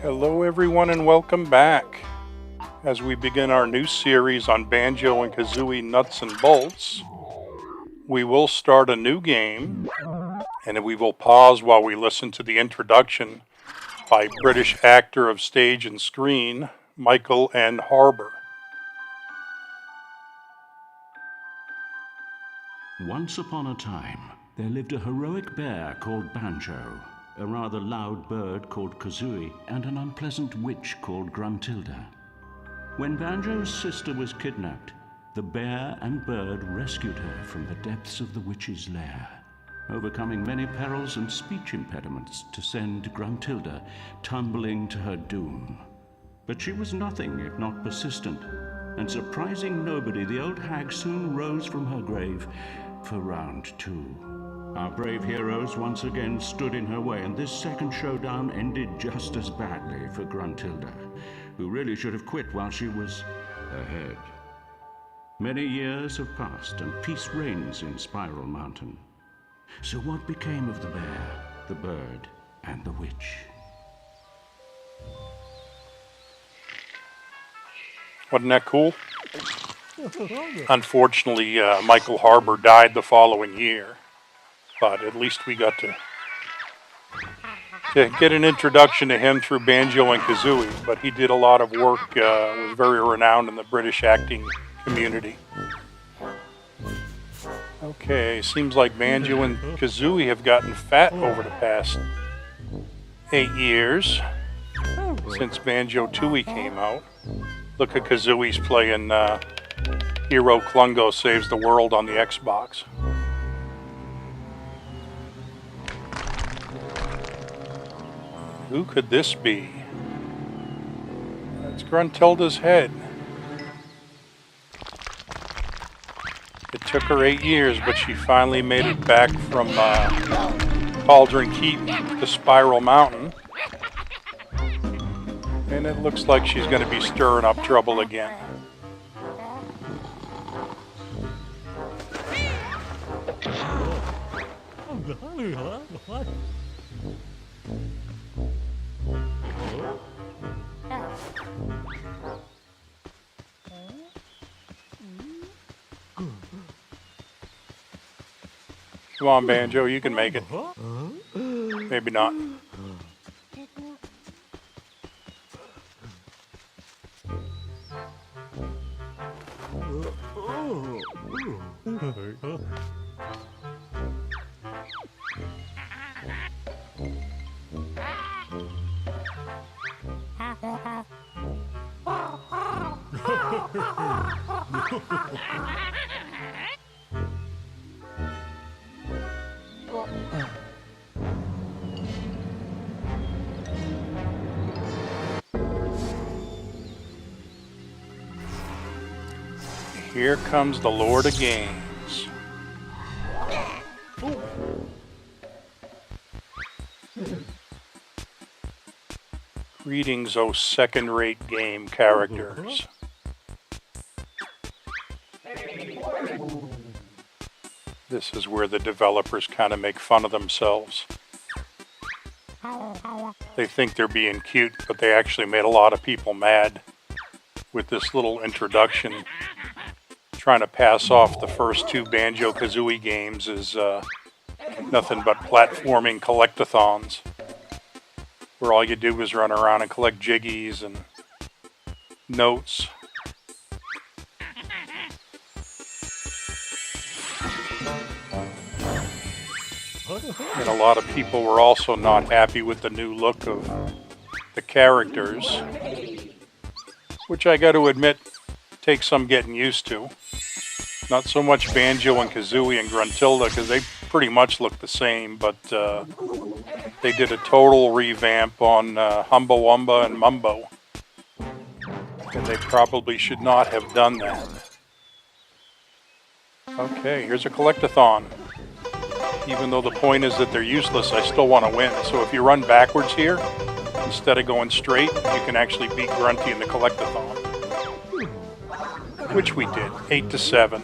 Hello everyone and welcome back. As we begin our new series on Banjo and Kazooie Nuts and Bolts, we will start a new game and we will pause while we listen to the introduction by British actor of stage and screen, Michael N. Harbour. Once upon a time, there lived a heroic bear called Banjo, a rather loud bird called Kazooie, and an unpleasant witch called Gruntilda. When Banjo's sister was kidnapped, the bear and bird rescued her from the depths of the witch's lair, overcoming many perils and speech impediments to send Gruntilda tumbling to her doom. But she was nothing if not persistent, and surprising nobody, the old hag soon rose from her grave for round two. Our brave heroes once again stood in her way, and this second showdown ended just as badly for Gruntilda, who really should have quit while she was ahead. Many years have passed, and peace reigns in Spiral Mountain. So what became of the bear, the bird, and the witch? Wasn't that cool? Unfortunately, Michael Harbour died the following year, but at least we got to get an introduction to him through Banjo and Kazooie. But he did a lot of work, was very renowned in the British acting community. Okay, seems like Banjo and Kazooie have gotten fat over the past 8 years since Banjo-Tooie came out. Look at Kazooie's playing Hero Klungo Saves the World on the Xbox. Who could this be? It's Gruntilda's head. It took her 8 years, but she finally made it back from Cauldron Keep to Spiral Mountain. And it looks like she's going to be stirring up trouble again. Come on, Banjo, you can make it. Maybe not. Here comes the Lord of Games. Greetings, oh second-rate game characters. This is where the developers kind of make fun of themselves. They think they're being cute, but they actually made a lot of people mad with this little introduction. Trying to pass off the first two Banjo-Kazooie games as nothing but platforming collectathons, where all you do is run around and collect jiggies and notes. And a lot of people were also not happy with the new look of the characters, which I got to admit takes some getting used to. Not so much Banjo and Kazooie and Gruntilda, because they pretty much look the same, but they did a total revamp on Humba Wumba and Mumbo. And they probably should not have done that. Okay, here's a collectathon. Even though the point is that they're useless, I still want to win. So if you run backwards here, instead of going straight, you can actually beat Grunty in the collectathon. Which we did, 8-7.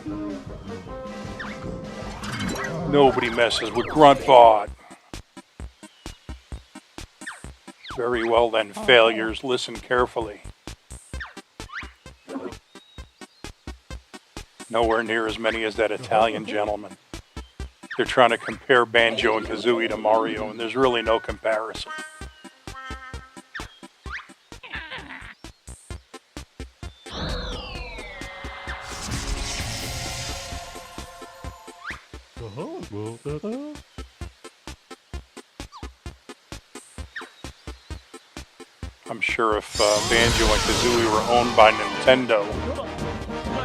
Nobody messes with Gruntbot. Very well then, failures. Listen carefully. Nowhere near as many as that Italian gentleman. They're trying to compare Banjo and Kazooie to Mario, and there's really no comparison. I'm sure if Banjo and Kazooie were owned by Nintendo,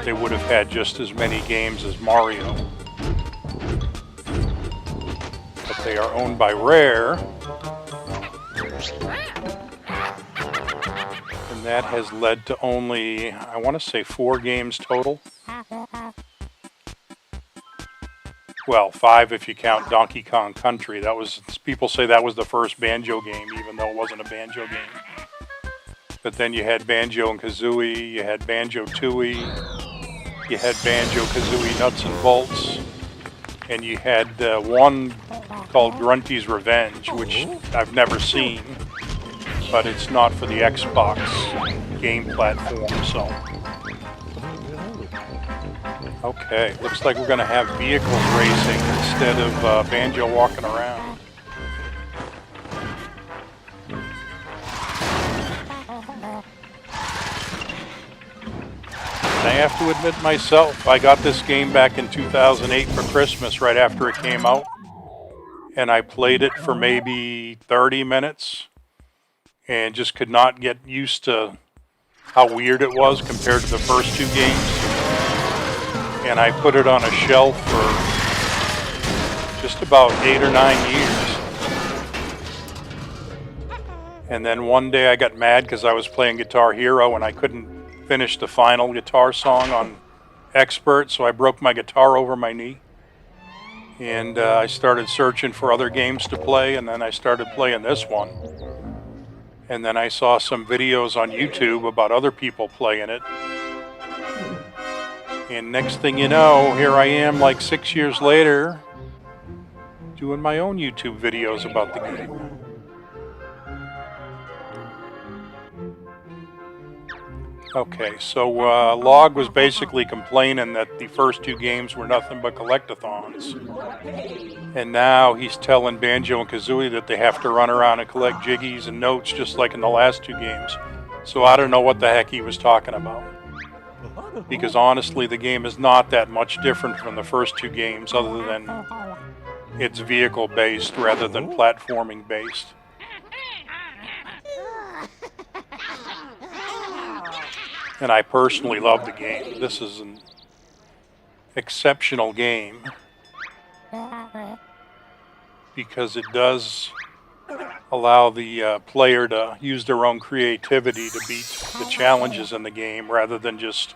they would have had just as many games as Mario. But they are owned by Rare, and that has led to only, I want to say, 4 games total. Well, 5 if you count Donkey Kong Country. That was, people say that was the first Banjo game, even though it wasn't a Banjo game. But then you had Banjo and Kazooie, you had Banjo-Tooie, you had Banjo-Kazooie Nuts and Bolts, and you had one called Grunty's Revenge, which I've never seen, but it's not for the Xbox game platform, so. Okay, looks like we're going to have vehicles racing instead of Banjo walking around. I have to admit myself, I got this game back in 2008 for Christmas, right after it came out. And I played it for maybe 30 minutes and just could not get used to how weird it was compared to the first 2 games. And I put it on a shelf for just about 8 or 9 years. And then one day I got mad because I was playing Guitar Hero and I couldn't finish the final guitar song on Expert, so I broke my guitar over my knee. And I started searching for other games to play, and then I started playing this one. And then I saw some videos on YouTube about other people playing it. And next thing you know, here I am like 6 years later, doing my own YouTube videos about the game. Okay, so Log was basically complaining that the first 2 games were nothing but collectathons. And now he's telling Banjo and Kazooie that they have to run around and collect jiggies and notes just like in the last 2 games. So I don't know what the heck he was talking about. Because honestly, the game is not that much different from the first 2 games other than it's vehicle-based rather than platforming-based. And I personally love the game. This is an exceptional game because it does allow the player to use their own creativity to beat the challenges in the game rather than just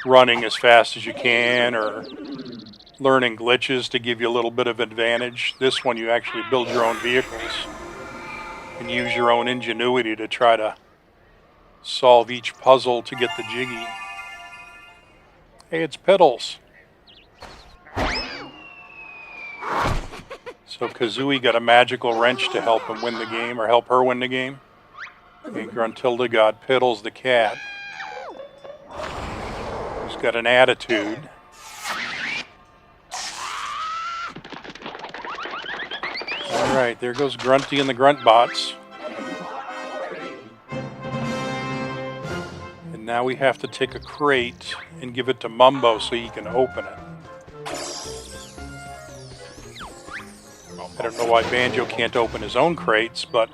running as fast as you can or learning glitches to give you a little bit of advantage. This one you actually build your own vehicles and use your own ingenuity to try to solve each puzzle to get the jiggy. Hey, it's Piddles. So Kazooie got a magical wrench to help him win the game, or help her win the game. And Gruntilda got Piddles the cat, who's got an attitude. Alright, there goes Grunty and the Gruntbots. Now we have to take a crate and give it to Mumbo so he can open it. I don't know why Banjo can't open his own crates, but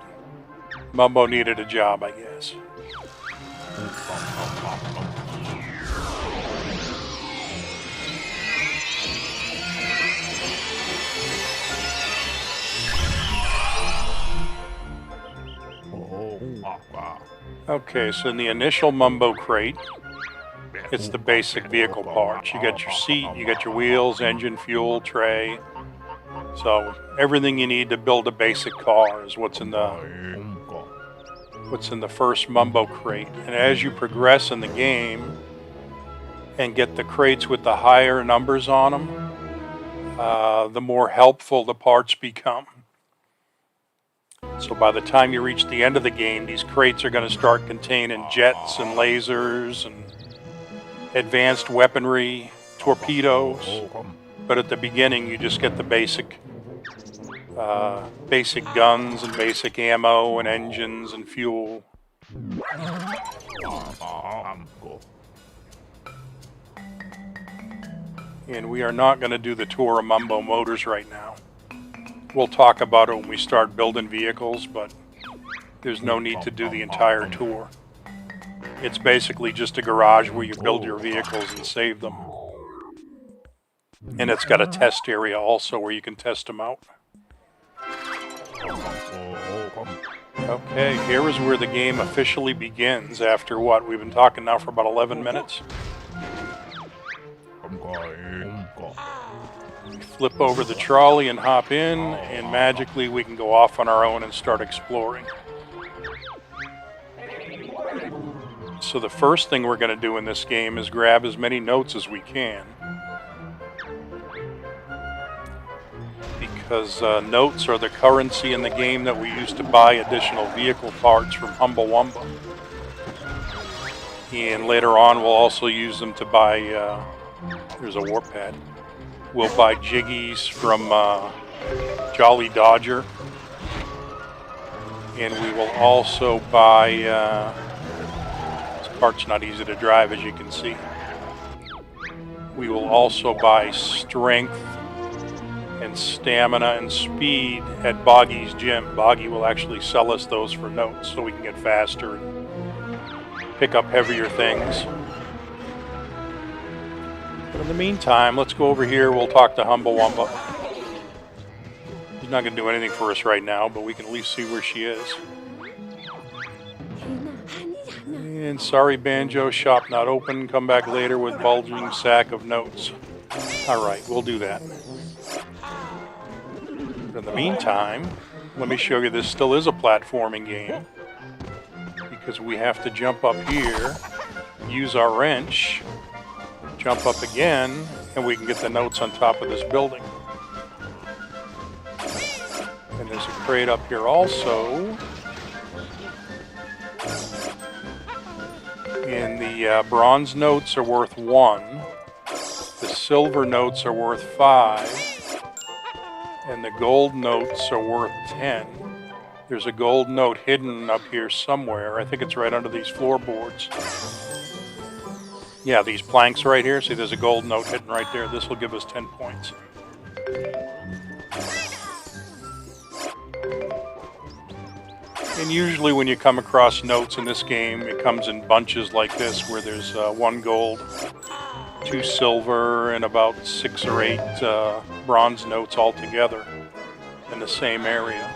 Mumbo needed a job, I guess. Okay, so in the initial Mumbo crate, it's the basic vehicle parts. You got your seat, you got your wheels, engine, fuel, tray. So everything you need to build a basic car is what's in the first Mumbo crate. And as you progress in the game and get the crates with the higher numbers on them, the more helpful the parts become. So by the time you reach the end of the game, these crates are going to start containing jets and lasers and advanced weaponry, torpedoes. But at the beginning, you just get the basic guns and basic ammo and engines and fuel. And we are not going to do the tour of Mumbo Motors right now. We'll talk about it when we start building vehicles, but there's no need to do the entire tour. It's basically just a garage where you build your vehicles and save them. And it's got a test area also where you can test them out. Okay, here is where the game officially begins after what? We've been talking now for about 11 minutes. We flip over the trolley and hop in, and magically we can go off on our own and start exploring. So the first thing we're going to do in this game is grab as many notes as we can. Because notes are the currency in the game that we use to buy additional vehicle parts from Humblewumba. And later on we'll also use them to buy, there's a warp pad. We'll buy jiggies from Jolly Dodger. And we will also buy, this cart's not easy to drive as you can see. We will also buy strength and stamina and speed at Boggy's gym. Boggy will actually sell us those for notes so we can get faster and pick up heavier things. But in the meantime, let's go over here. We'll talk to Humblewumba. He's not going to do anything for us right now, but we can at least see where she is. And sorry, Banjo, shop not open. Come back later with bulging sack of notes. Alright, we'll do that. But in the meantime, let me show you this still is a platforming game. Because we have to jump up here, use our wrench, jump up again, and we can get the notes on top of this building. And there's a crate up here also. And the bronze notes are worth 1. The silver notes are worth 5. And the gold notes are worth 10. There's a gold note hidden up here somewhere. I think it's right under these floorboards. Yeah, these planks right here. See, there's a gold note hidden right there. This will give us 10 points. And usually when you come across notes in this game, it comes in bunches like this, where there's 1 gold, 2 silver, and about 6 or 8 bronze notes all together in the same area.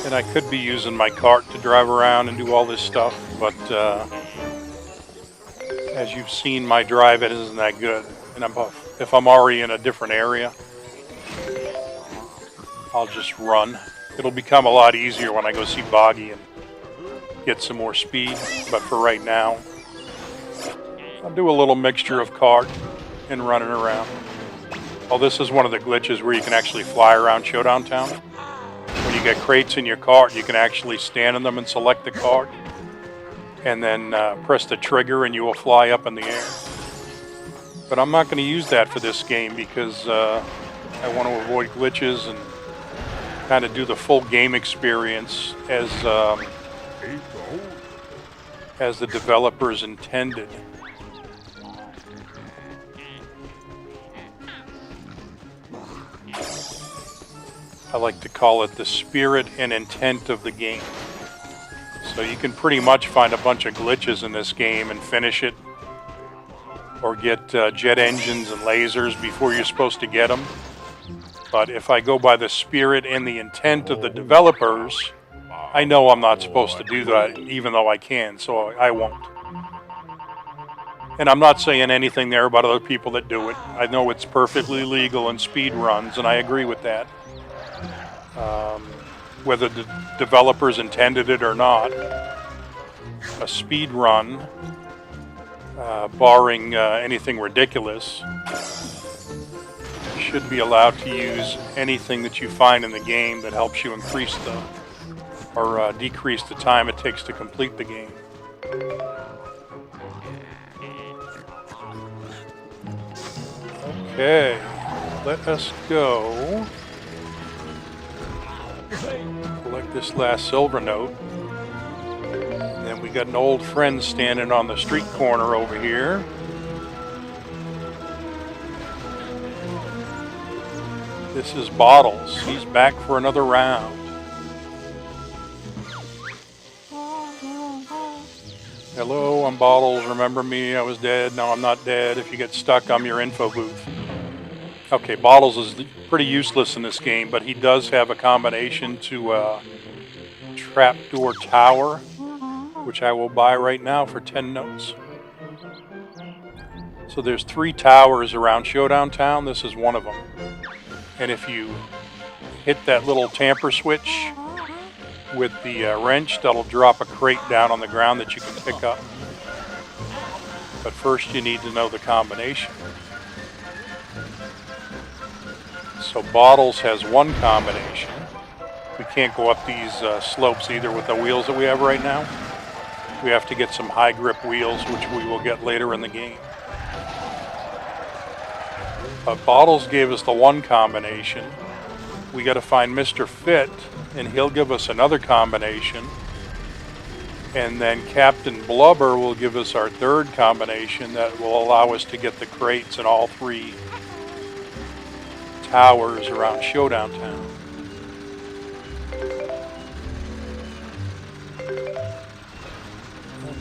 And I could be using my cart to drive around and do all this stuff, but as you've seen, my drive it isn't that good. And if I'm already in a different area, I'll just run. It'll become a lot easier when I go see Boggy and get some more speed, but for right now, I'll do a little mixture of cart and running around. Oh, this is one of the glitches where you can actually fly around Showdown Town. When you get crates in your cart, you can actually stand in them and select the cart, and then press the trigger and you will fly up in the air. But I'm not going to use that for this game because I want to avoid glitches and kind of do the full game experience as the developers intended. I like to call it the spirit and intent of the game. So you can pretty much find a bunch of glitches in this game and finish it, or get jet engines and lasers before you're supposed to get them. But if I go by the spirit and the intent of the developers, I know I'm not supposed to do that, even though I can, so I won't. And I'm not saying anything there about other people that do it. I know it's perfectly legal in speed runs, and I agree with that. Whether the developers intended it or not, a speed run barring anything ridiculous. You should be allowed to use anything that you find in the game that helps you increase or decrease the time it takes to complete the game. Okay, let us go collect this last silver note. And then we got an old friend standing on the street corner over here. This is Bottles. He's back for another round. Hello, I'm Bottles. Remember me? I was dead. No, I'm not dead. If you get stuck, I'm your info booth. Okay, Bottles is pretty useless in this game, but he does have a combination to Trapdoor Tower, which I will buy right now for 10 notes. So there's 3 towers around Showdown Town. This is one of them. And if you hit that little tamper switch with the wrench, that'll drop a crate down on the ground that you can pick up. But first you need to know the combination. So Bottles has one combination. We can't go up these slopes either with the wheels that we have right now. We have to get some high grip wheels, which we will get later in the game. But Bottles gave us the one combination. We got to find Mr. Fit, and he'll give us another combination. And then Captain Blubber will give us our third combination that will allow us to get the crates in all 3 towers around Showdown Town.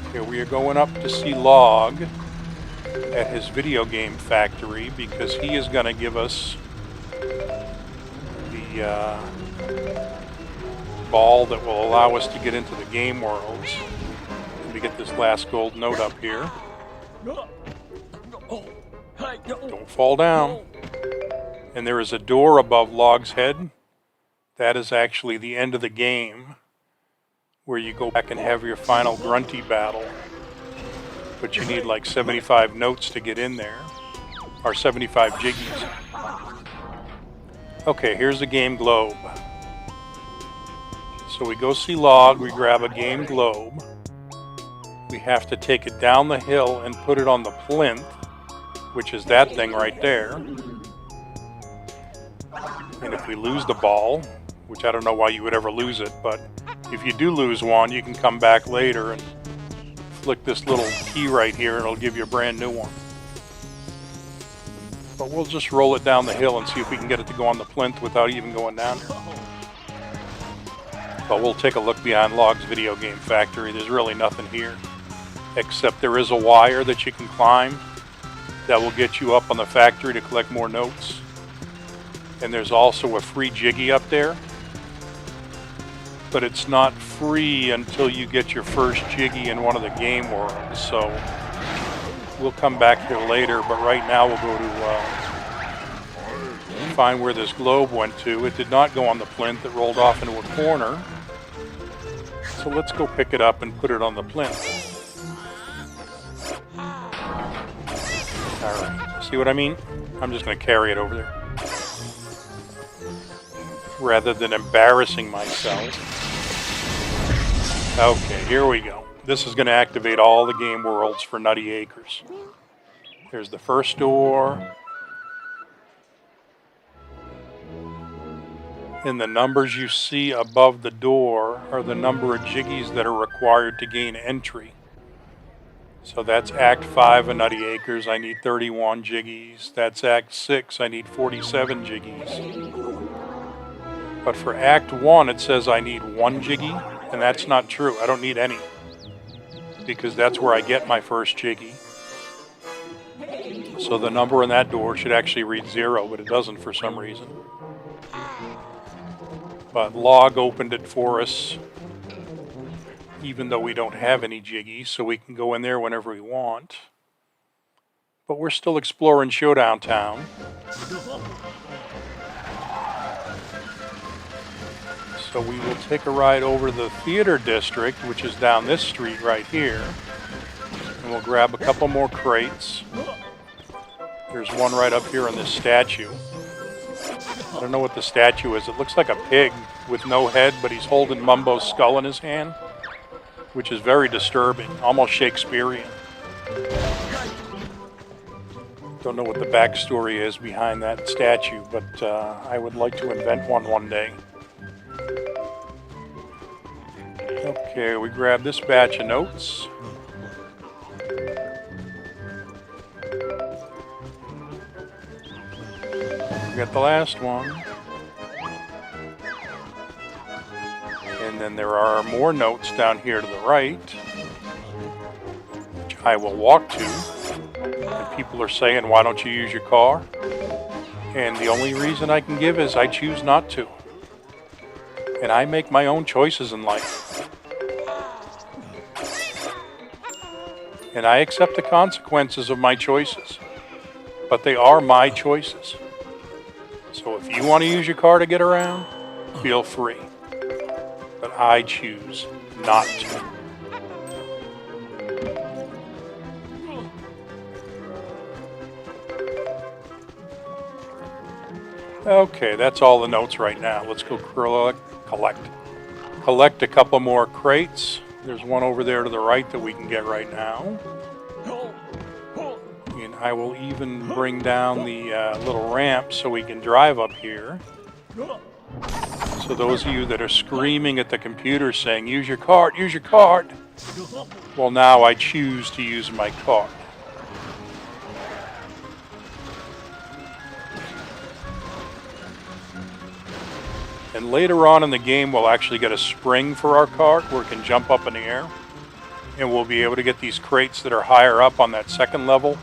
Okay, we are going up to see Log at his video game factory because he is going to give us the ball that will allow us to get into the game worlds. Let me get this last gold note up here. Don't fall down. And there is a door above Log's head. That is actually the end of the game, where you go back and have your final grunty battle. But you need like 75 notes to get in there, or 75 jiggies. Okay, here's the game globe. So we go see Log, we grab a game globe. We have to take it down the hill and put it on the plinth, which is that thing right there. And if we lose the ball, which I don't know why you would ever lose it, but if you do lose one, you can come back later and flick this little key right here and it'll give you a brand new one. But we'll just roll it down the hill and see if we can get it to go on the plinth without even going down here. But we'll take a look behind Log's video game factory. There's really nothing here, except there is a wire that you can climb that will get you up on the factory to collect more notes. And there's also a free jiggy up there, but it's not free until you get your first jiggy in one of the game worlds. So we'll come back here later, but right now we'll go to find where this globe went to. It did not go on the plinth, it rolled off into a corner. So let's go pick it up and put it on the plinth. Alright, see what I mean? I'm just going to carry it over there, rather than embarrassing myself. Okay, here we go. This is going to activate all the game worlds for Nutty Acres. There's the first door. And the numbers you see above the door are the number of jiggies that are required to gain entry. So that's Act 5 of Nutty Acres. I need 31 jiggies. That's Act 6. I need 47 jiggies. But for Act 1, it says I need 1 jiggy, and that's not true. I don't need any, because that's where I get my first jiggy. So the number in that door should actually read 0, but it doesn't for some reason. But Log opened it for us, even though we don't have any jiggies, so we can go in there whenever we want. But we're still exploring Showdown Town. So we will take a ride over the theater district, which is down this street right here. And we'll grab a couple more crates. There's one right up here on this statue. I don't know what the statue is. It looks like a pig with no head, but he's holding Mumbo's skull in his hand, which is very disturbing, almost Shakespearean. Don't know what the backstory is behind that statue, but I would like to invent one day. Okay, we grab this batch of notes. We got the last one. And then there are more notes down here to the right, which I will walk to. And people are saying, why don't you use your car? And the only reason I can give is I choose not to. And I make my own choices in life. And I accept the consequences of my choices. But they are my choices. So if you want to use your car to get around, feel free. But I choose not to. Okay, that's all the notes right now. Let's go collect. Collect a couple more crates. There's one over there to the right that we can get right now. And I will even bring down the little ramp so we can drive up here. So those of you that are screaming at the computer saying, use your cart, use your cart. Well, now I choose to use my cart. And later on in the game, we'll actually get a spring for our cart where it can jump up in the air. And we'll be able to get these crates that are higher up on that second level.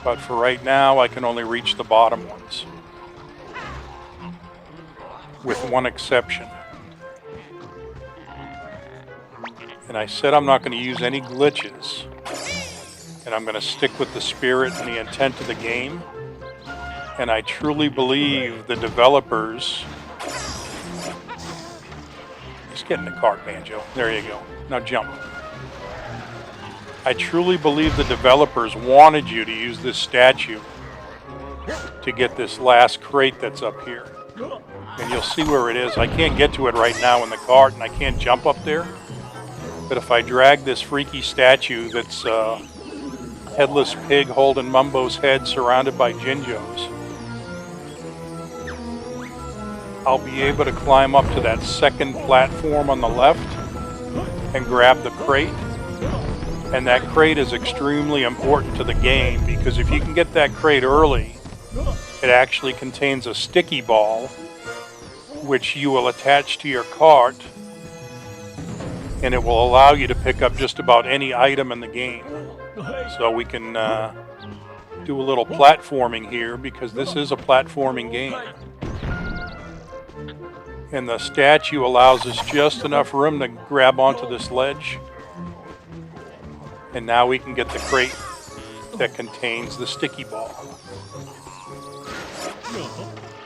But for right now, I can only reach the bottom ones. With one exception. And I said I'm not going to use any glitches. And I'm going to stick with the spirit and the intent of the game. And I truly believe the developers... Just get in the cart, Banjo. There you go. Now jump. I truly believe the developers wanted you to use this statue to get this last crate that's up here. And you'll see where it is. I can't get to it right now in the cart, and I can't jump up there. But if I drag this freaky statue that's a headless pig holding Mumbo's head surrounded by Jinjos, I'll be able to climb up to that second platform on the left and grab the crate. And that crate is extremely important to the game because if you can get that crate early, it actually contains a sticky ball which you will attach to your cart, and it will allow you to pick up just about any item in the game. So we can do a little platforming here because this is a platforming game. And the statue allows us just enough room to grab onto this ledge. And now we can get the crate that contains the sticky ball.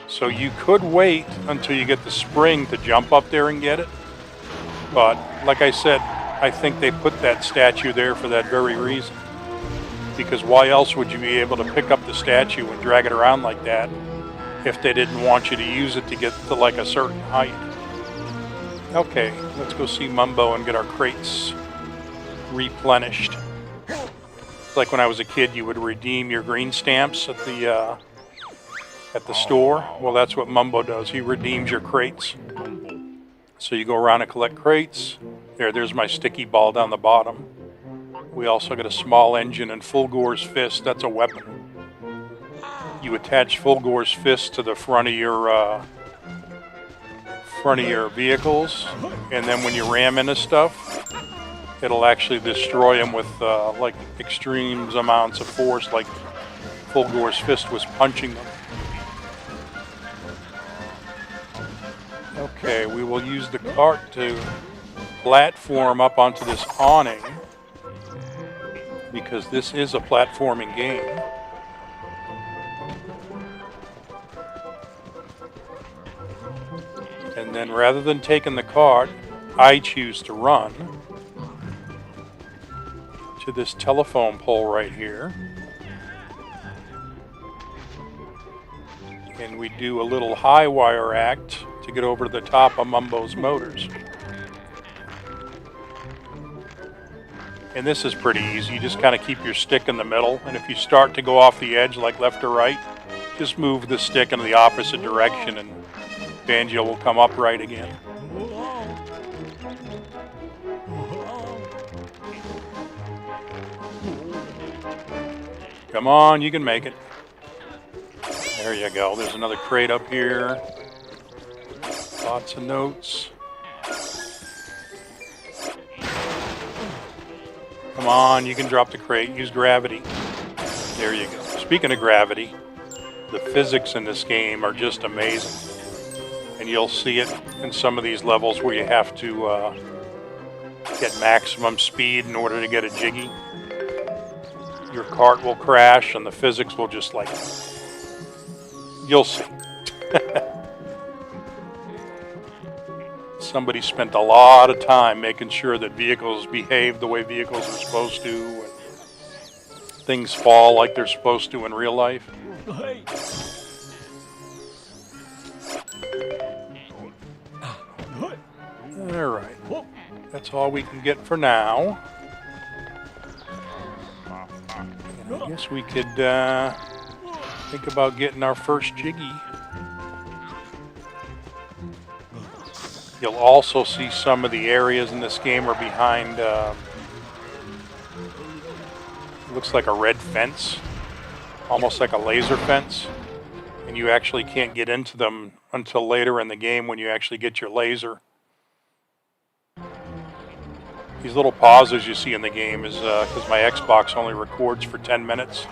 So you could wait until you get the spring to jump up there and get it. But like I said, I think they put that statue there for that very reason. Because why else would you be able to pick up the statue and drag it around like that if they didn't want you to use it to get to like a certain height? Okay, let's go see Mumbo and get our crates replenished. Like when I was a kid, you would redeem your green stamps at the store. Well, that's what Mumbo does. He redeems your crates. So you go around and collect crates. There's my sticky ball down the bottom. We also got a small engine and Fulgore's fist. That's a weapon. You attach Fulgore's fist to the front of your vehicles, and then when you ram into stuff, it'll actually destroy them with like extreme amounts of force, like Fulgore's fist was punching them. Okay, we will use the cart to platform up onto this awning because this is a platforming game. And then rather than taking the cart, I choose to run. to this telephone pole right here. And we do a little high wire act to get over to the top of Mumbo's motors. And this is pretty easy. You just kind of keep your stick in the middle, and if you start to go off the edge like left or right, just move the stick in the opposite direction and Banjo will come upright again. Come on, you can make it. There you go. There's another crate up here. Lots of notes. Come on, you can drop the crate. Use gravity. There you go. Speaking of gravity, the physics in this game are just amazing. And you'll see it in some of these levels where you have to get maximum speed in order to get a jiggy. Your cart will crash and the physics will just like... You'll see. Somebody spent a lot of time making sure that vehicles behave the way vehicles are supposed to, and things fall like they're supposed to in real life. All right, that's all we can get for now. And I guess we could think about getting our first jiggy. You'll also see some of the areas in this game are behind, looks like a red fence, almost like a laser fence, and you actually can't get into them until later in the game when you actually get your laser. These little pauses you see in the game is because my Xbox only records for 10 minutes.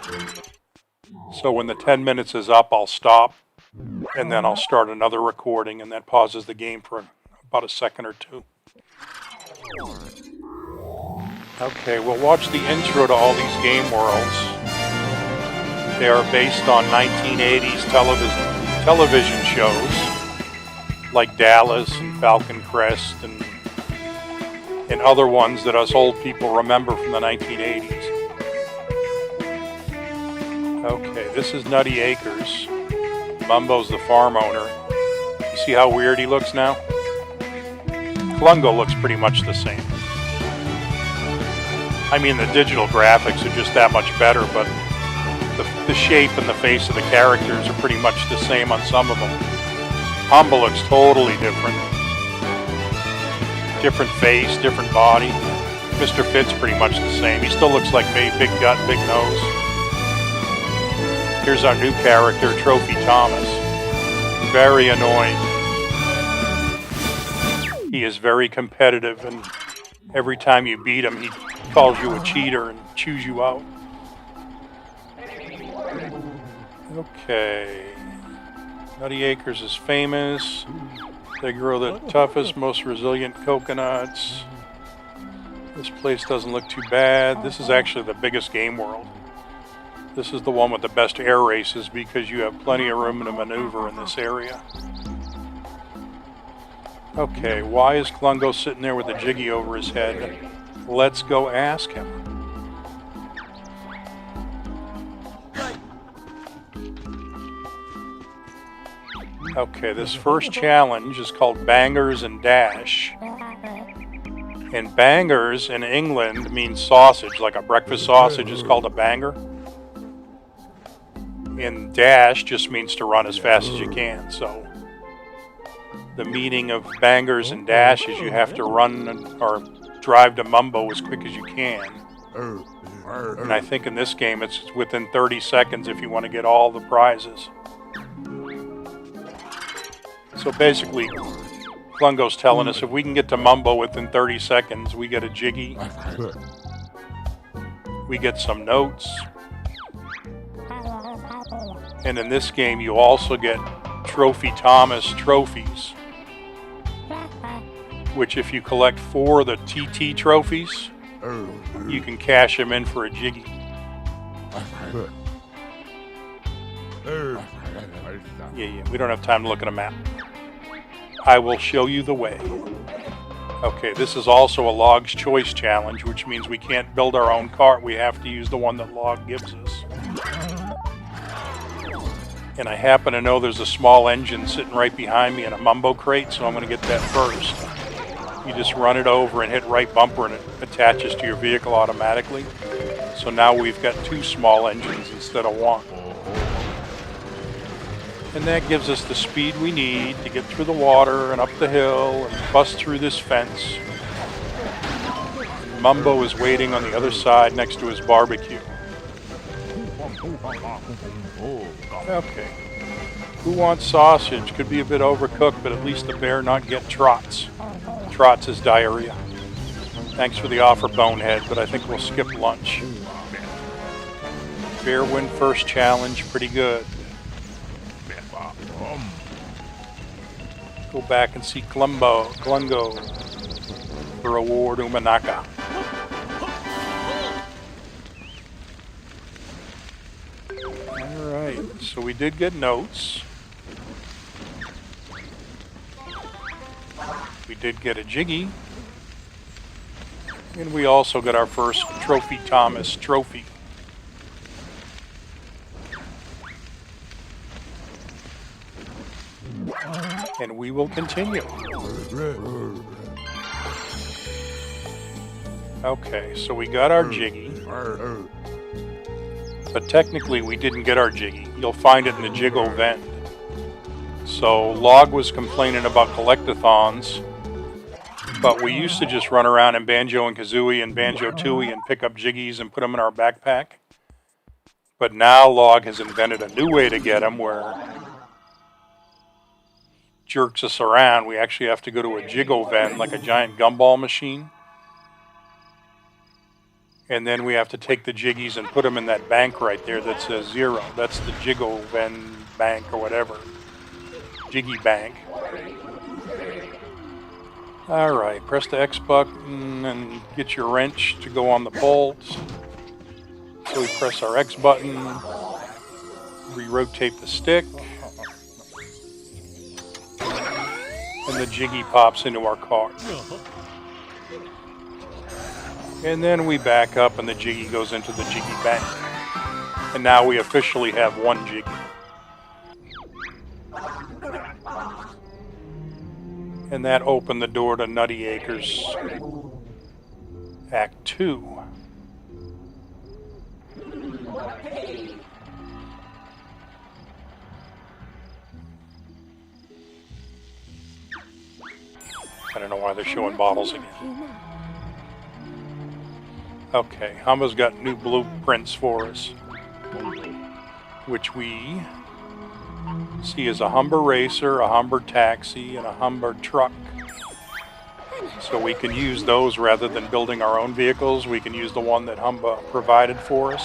So when the 10 minutes is up, I'll stop, and then I'll start another recording, and that pauses the game for about a second or two. Okay, we'll watch the intro to all these game worlds. They are based on 1980s television shows like Dallas and Falcon Crest and other ones that us old people remember from the 1980s. Okay, this is Nutty Acres. Mumbo's the farm owner. You see how weird he looks now? Klungo looks pretty much the same. I mean, the digital graphics are just that much better, but the shape and the face of the characters are pretty much the same on some of them. Humba looks totally different. Different face, different body. Mr. Fit's pretty much the same. He still looks like me, big gut, big nose. Here's our new character, Trophy Thomas. Very annoying. He is very competitive, and every time you beat him, he calls you a cheater and chews you out. Okay. Nutty Acres is famous. They grow the toughest, most resilient coconuts. This place doesn't look too bad. This is actually the biggest game world. This is the one with the best air races because you have plenty of room to maneuver in this area. Okay, why is Klungo sitting there with a jiggy over his head? Let's go ask him. Okay, this first challenge is called Bangers and Dash. And bangers in England means sausage, like a breakfast sausage is called a banger. And dash just means to run as fast as you can. So the meaning of bangers and dash is you have to run or drive to Mumbo as quick as you can. And I think in this game it's within 30 seconds if you want to get all the prizes. So basically, Klungo's telling us if we can get to Mumbo within 30 seconds, we get a jiggy. We get some notes. And in this game, you also get Trophy Thomas trophies, which if you collect 4 of the TT trophies, you can cash them in for a jiggy. Yeah, we don't have time to look at a map. I will show you the way. Okay, this is also a Log's Choice challenge, which means we can't build our own cart. We have to use the one that Log gives us. And I happen to know there's a small engine sitting right behind me in a Mumbo crate, so I'm going to get that first. You just run it over and hit right bumper and it attaches to your vehicle automatically. So now we've got 2 small engines instead of 1. And that gives us the speed we need to get through the water and up the hill and bust through this fence. Mumbo is waiting on the other side next to his barbecue. Okay. Who wants sausage? Could be a bit overcooked, but at least the bear not get trots. Trots is diarrhea. Thanks for the offer, Bonehead, but I think we'll skip lunch. Bear win first challenge, pretty good. Go back and see Glungo for reward Umanaka. Alright, so we did get notes. We did get a Jiggy. And we also got our first Trophy Thomas trophy. And we will continue. Okay, so we got our Jiggy. But technically we didn't get our Jiggy. You'll find it in the Jiggle Vend. So Log was complaining about collectathons, but we used to just run around in Banjo and Kazooie and Banjo-Tooie and pick up Jiggies and put them in our backpack. But now Log has invented a new way to get them where jerks us around. We actually have to go to a Jiggle Vend, like a giant gumball machine. And then we have to take the Jiggies and put them in that bank right there that says 0. That's the Jiggle Vend bank or whatever. Jiggy bank. Alright, press the X button and get your wrench to go on the bolt. So we press our X button, re-rotate the stick, and the Jiggy pops into our cart. And then we back up and the Jiggy goes into the Jiggy bank. And now we officially have 1 Jiggy. And that opened the door to Nutty Acres Act 2. I don't know why they're showing bottles again. Okay, Humba's got new blueprints for us, which we see as a Humber Racer, a Humber Taxi, and a Humber Truck. So we can use those rather than building our own vehicles. We can use the one that Humba provided for us.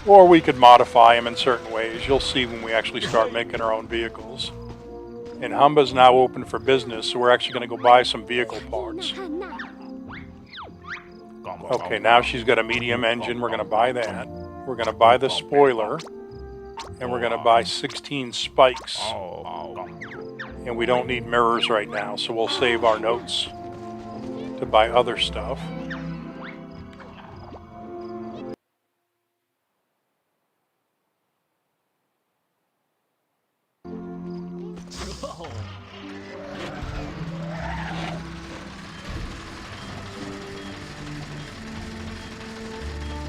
Or we could modify them in certain ways. You'll see when we actually start making our own vehicles. And Humba's now open for business, so we're actually going to go buy some vehicle parts. Okay, now she's got a medium engine. We're going to buy that. We're going to buy the spoiler. And we're going to buy 16 spikes. And we don't need mirrors right now, so we'll save our notes to buy other stuff.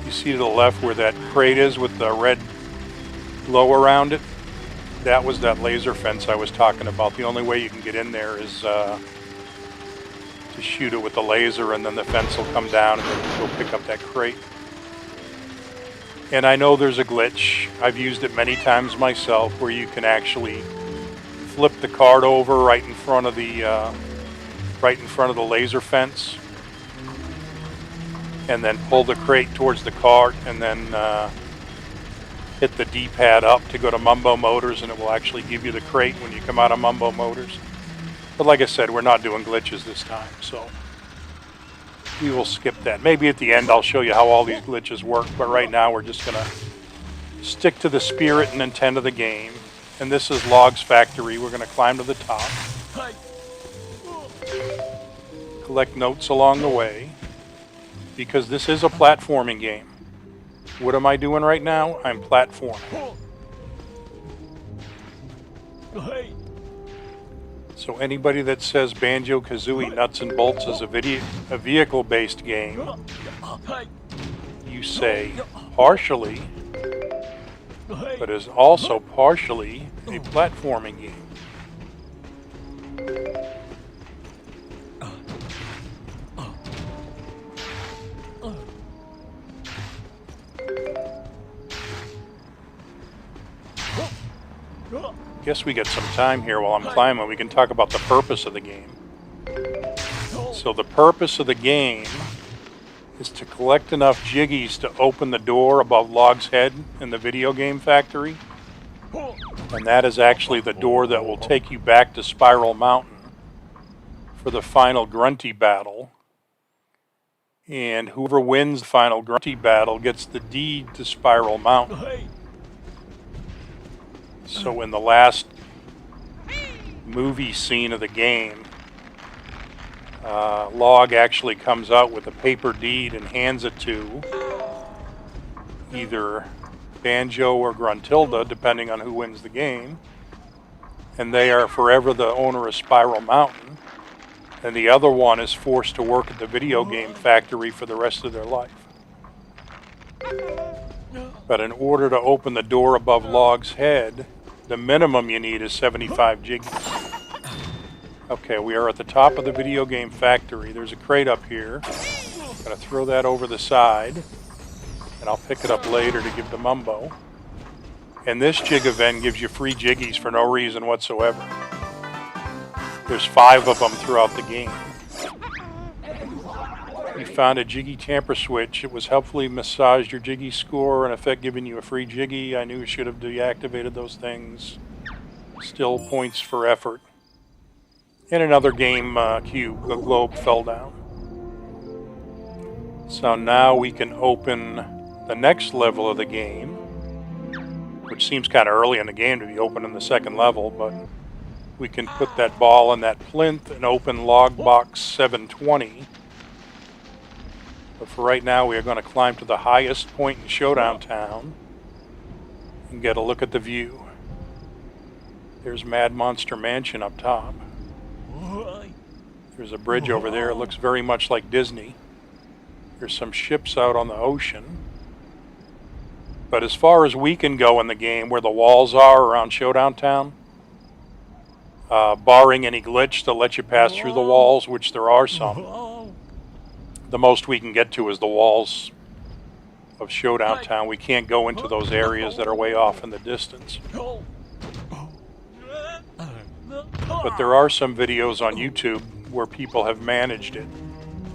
You see to the left where that crate is with the red glow around it? That was that laser fence I was talking about. The only way you can get in there is to shoot it with the laser, and then the fence will come down and then go pick up that crate. And I know there's a glitch. I've used it many times myself where you can actually flip the cart over right in front of the laser fence, and then pull the crate towards the cart, and then hit the D-pad up to go to Mumbo Motors, and it will actually give you the crate when you come out of Mumbo Motors. But like I said, we're not doing glitches this time, so we will skip that. Maybe at the end I'll show you how all these glitches work, but right now we're just going to stick to the spirit and intent of the game. And this is Log's factory. We're going to climb to the top. collect notes along the way, because this is a platforming game. What am I doing right now? I'm platforming. So anybody that says Banjo-Kazooie Nuts and Bolts is a vehicle-based game, you say partially, but is also partially a platforming game. Guess we get some time here while I'm climbing. We can talk about the purpose of the game. So the purpose of the game is to collect enough jiggies to open the door above Log's head in the video game factory. And that is actually the door that will take you back to Spiral Mountain for the final Grunty battle. And whoever wins the final Grunty battle gets the deed to Spiral Mountain. So in the last movie scene of the game, Log actually comes out with a paper deed and hands it to either Banjo or Gruntilda, depending on who wins the game. And they are forever the owner of Spiral Mountain. And the other one is forced to work at the video game factory for the rest of their life. But in order to open the door above Log's head, the minimum you need is 75 jiggies. Okay, we are at the top of the video game factory. There's a crate up here. I'm going to throw that over the side, and I'll pick it up later to give to Mumbo. And this jig event gives you free jiggies for no reason whatsoever. There's 5 of them throughout the game. You found a jiggy tamper switch. It was helpfully massaged your jiggy score, in effect giving you a free jiggy. I knew you should have deactivated those things. Still points for effort. In another game cube, the globe fell down. So now we can open the next level of the game, which seems kind of early in the game to be opening the second level, but we can put that ball in that plinth and open log box 720. But for right now, we are going to climb to the highest point in Showdown Town and get a look at the view. There's Mad Monster Mansion up top. There's a bridge over there. It looks very much like Disney. There's some ships out on the ocean. But as far as we can go in the game, where the walls are around Showdown Town, barring any glitch to let you pass through the walls, which there are some, the most we can get to is the walls of Showdown Town. We can't go into those areas that are way off in the distance. But there are some videos on YouTube where people have managed it,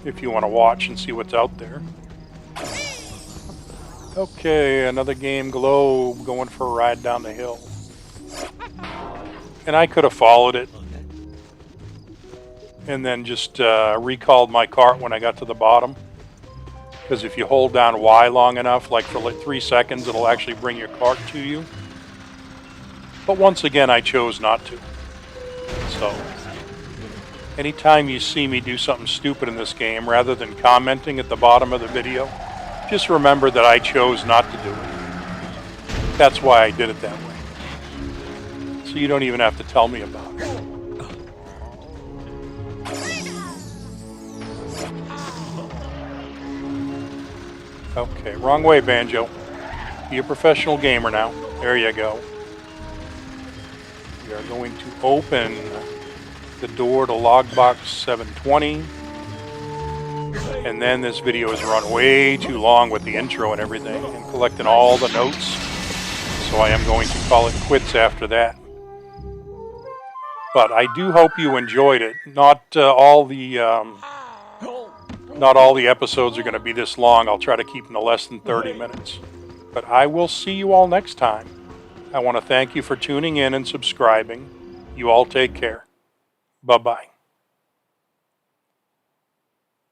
if you want to watch and see what's out there. Okay, another game globe going for a ride down the hill. And I could have followed it and then just recalled my cart when I got to the bottom. Because if you hold down Y long enough, like for like 3 seconds, it'll actually bring your cart to you. But once again, I chose not to. So, anytime you see me do something stupid in this game, rather than commenting at the bottom of the video, just remember that I chose not to do it. That's why I did it that way. So you don't even have to tell me about it. Okay, wrong way, Banjo. Be a professional gamer now. There you go. We are going to open the door to logbox 720. And then this video has run way too long with the intro and everything and collecting all the notes. So I am going to call it quits after that. But I do hope you enjoyed it. Not all the episodes are going to be this long. I'll try to keep them to less than 30 minutes. But I will see you all next time. I want to thank you for tuning in and subscribing. You all take care. Bye-bye.